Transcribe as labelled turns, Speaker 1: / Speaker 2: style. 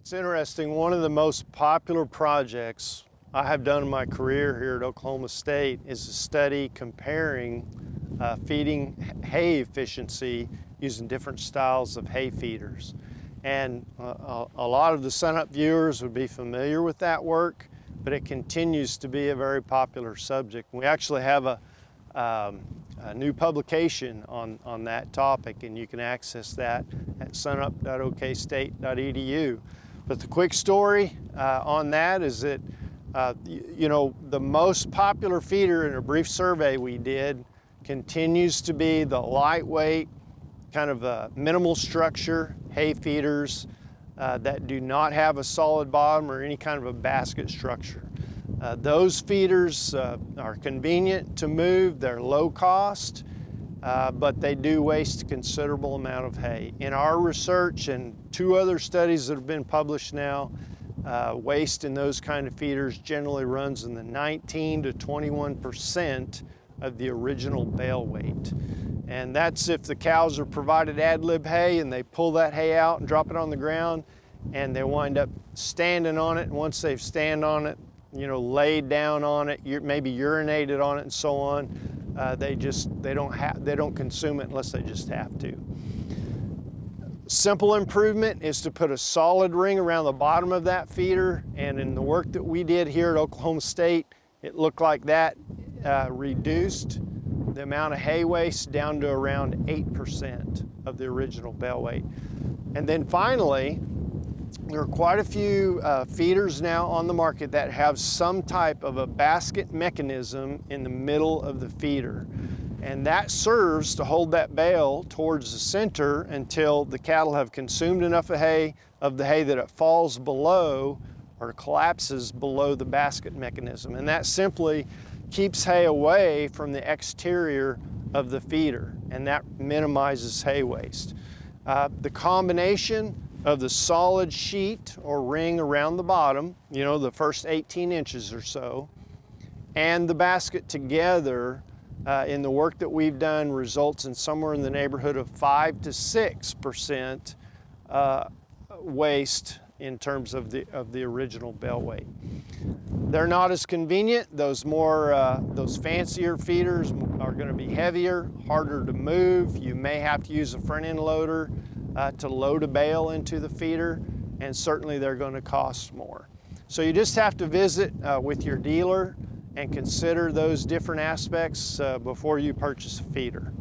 Speaker 1: It's interesting, one of the most popular projects I have done in my career here at Oklahoma State is a study comparing feeding hay efficiency using different styles of hay feeders. And a lot of the SUNUP viewers would be familiar with that work, but it continues to be a very popular subject. We actually have a new publication on that topic, and you can access that at sunup.okstate.edu. But the quick story on that is that, you know, the most popular feeder in a brief survey we did continues to be the lightweight, kind of minimal structure hay feeders that do not have a solid bottom or any kind of a basket structure. Those feeders are convenient to move, they're low cost, but they do waste a considerable amount of hay. In our research and 2 other studies that have been published now, waste in those kind of feeders generally runs in the 19 to 21% of the original bale weight. And that's if the cows are provided ad lib hay and they pull that hay out and drop it on the ground and they wind up standing on it. And once they've stand on it, you know, laid down on it, maybe urinated on it and so on, they don't consume it unless they just have to. Simple improvement is to put a solid ring around the bottom of that feeder, and in the work that we did here at Oklahoma State, it looked like that reduced the amount of hay waste down to around 8% of the original bale weight. And then finally, there are quite a few feeders now on the market that have some type of a basket mechanism in the middle of the feeder. And that serves to hold that bale towards the center until the cattle have consumed enough of the hay that it falls below or collapses below the basket mechanism. And that simply keeps hay away from the exterior of the feeder, and that minimizes hay waste. The combination of the solid sheet or ring around the bottom, you know, the first 18 inches or so, and the basket together in the work that we've done results in somewhere in the neighborhood of 5 to 6% waste in terms of the original bale weight. They're not as convenient. Those fancier feeders are going to be heavier, harder to move. You may have to use a front end loader to load a bale into the feeder, and certainly they're going to cost more. So you just have to visit with your dealer and consider those different aspects before you purchase a feeder.